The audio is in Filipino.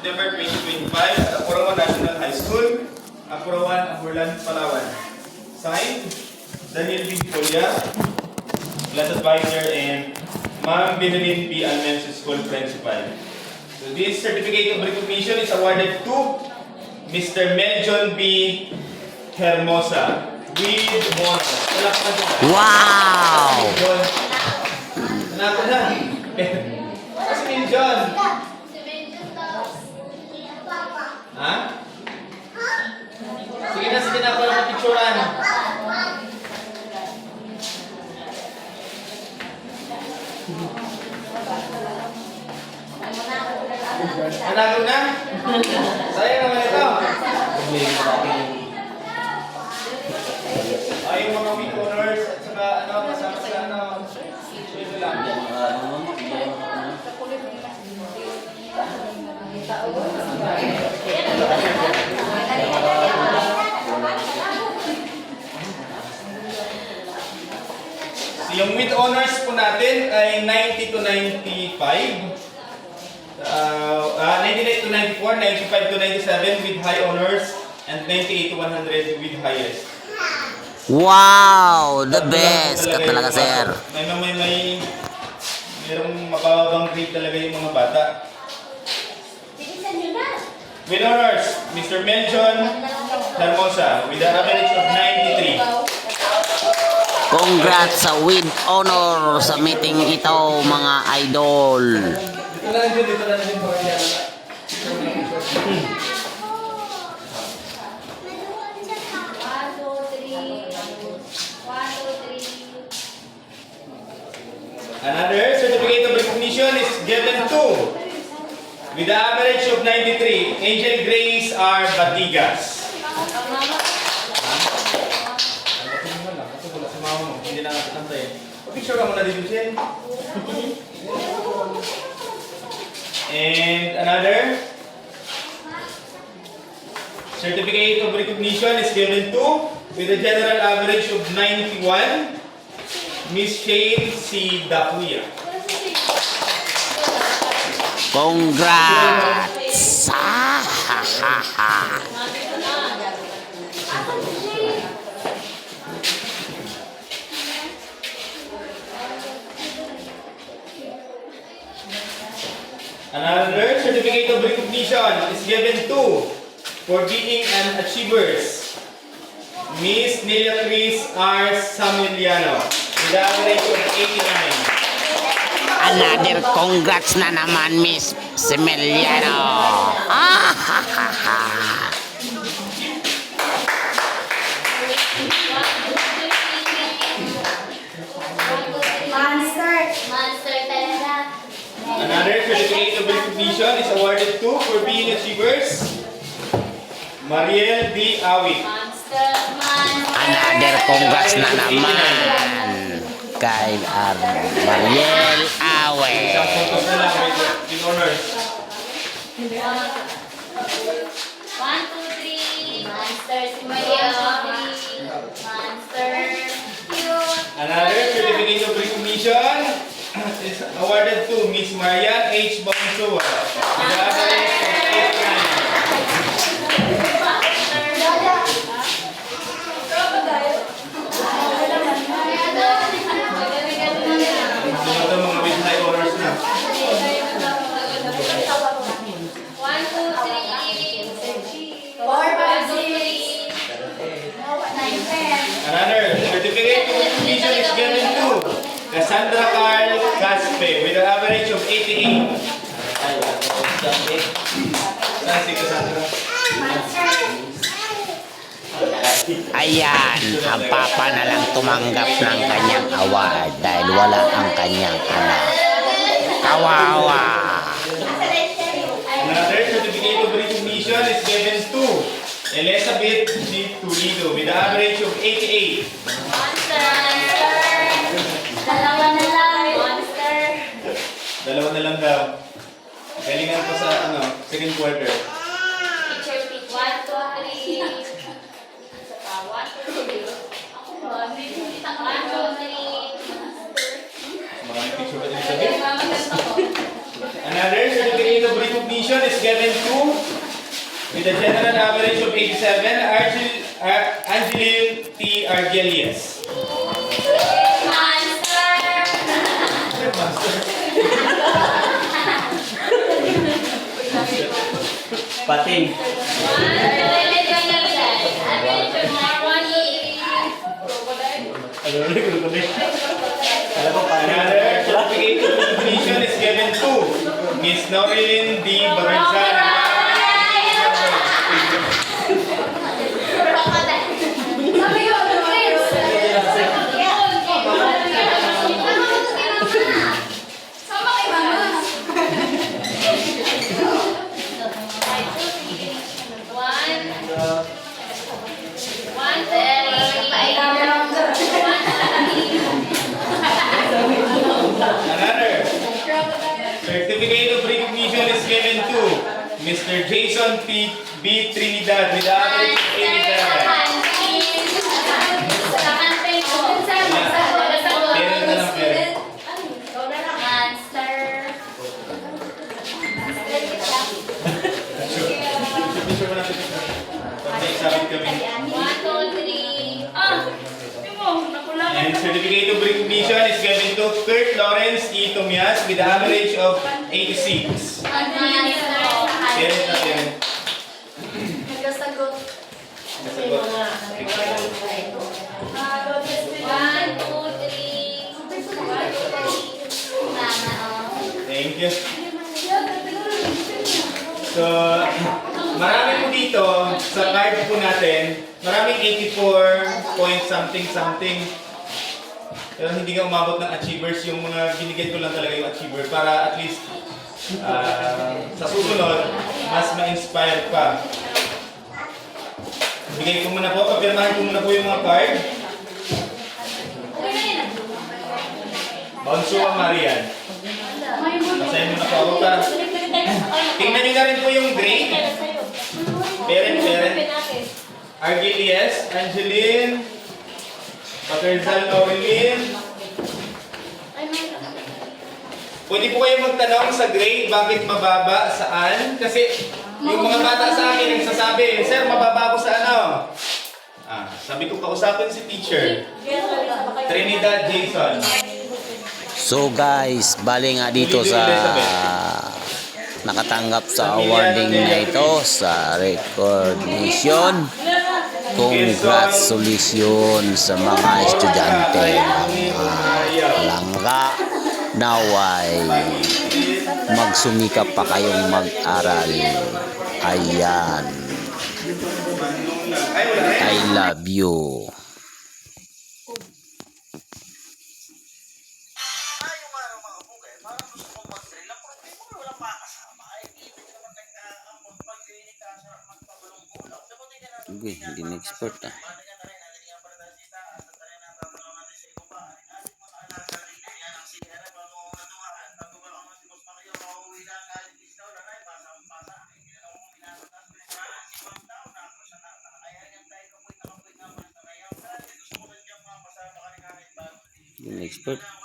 September 2025 at Apurawan National High School, Apurawan, Amurlan, Palawan. Signed, Daniel B. Polya, Class Advisor, and Ma'am Benelin P. Almenso School Principal. So this certificate of recognition is awarded to Mr. Meljon B. Hermosa with honor. Wow! Anak na. Si Meljon. Ha? Sige na, para mapicturan. Nanalo na? Sayang naman ito. Ay, yung mga weak honors at saka kasama sa ito lang. So, yung with honors po natin ay 90 to 95. 99 to 94, 95 to 97 with high honors, and 98 to 100 with highest. Wow! The best ka talaga, sir. Mayroong mababang grade talaga yung mga bata. With honors, Mr. Meljon Hermosa with an average of 93. Congrats sa with honor sa meeting ito, mga idol. Dito na lang din po yan. Another certificate of recognition is given to, with the average of 93, Angel Grace R. Batigas. Hindi na natin antay. Picture ka muna dito siya. And another certificate of recognition is given to, with a general average of 91, Miss Shane C. Dakuya. Congrats! Another certificate of recognition is given to, for being an achievers, Miss Nelia Chris R. Samiliano, with an average of 89. Another congrats na naman, Miss Semeliano. Monster talaga. Another certificate of recognition is awarded to, for being achievers, Mariel D. Awit. Monster. Another congrats na naman kay Mariel Awe. Isang photos na lang with honors. 1, 2, 3. Monster si Maria. Monster. Cute. Another certificate of recognition is awarded to Miss Marian H. Bonsua, with an average of 89. Ito mga with high honors na. 1, 2, 3. 4, 5, 6. 9, 10. Another certificate of recognition is given to Cassandra Carl Caspe with an average of 88. Saan si Cassandra? Ayan, ang papa na lang tumanggap ng kanyang award dahil wala ang kanyang anak. Kawawa! Another certificate of recognition is given to Elizabeth G. Tulido with an average of 88. Monster. Dalawa na lang. Monster. Dalawa na lang daw. Galingan pa sa second quarter. Picture pic. 1, 2, 3. 1, 2, 3. Ako ba? 1, 2, 3. Maraming picture pa din sabi. Another certificate of recognition is given to With a general average of 87, Angeline T. Argelius. Pating. Ano ulit ko ulit? Alam ko paano. Another certificate of completion is given to Miss Norilyn D. Baranzan. Another certificate of recognition is given to Mr. Jason B. Trinidad with average of 87. Picture mo natin. Pag may sabit kami. And certificate of recognition is given to Kurt Lawrence E. Tomias with average of 86. Parent na parent. Nagkasagot. Nasagot. Thank you. So, marami po dito sa card po natin, maraming 84 point something something. Pero hindi ka umabot ng achievers, yung mga binigyan ko lang talaga yung achiever para at least sa susunod, mas ma-inspire pa. Bigay ko muna po, papirmahan ko muna po yung mga card. Bonsuwa Marian. Basahin mo na po ako para tingnan nyo na rin po yung grade. Parent. Argelius, Angeline, Paterzal Norilyn. Pwede po kayo magtanong sa grade, bakit mababa, saan? Kasi yung mga bata sa akin nagsasabi, Sir, mababa ko sa ano? Sabi ko, kausapin si teacher. Trinidad Jason. So guys, bali nga dito sa nakatanggap sa awarding na ito sa recognition. Congratulations sa mga estudyante ng Langga. Naway magsumikap pa kayong mag-aral. Ayan. I love you. Okay, hindi na-export ah. Hindi na-export.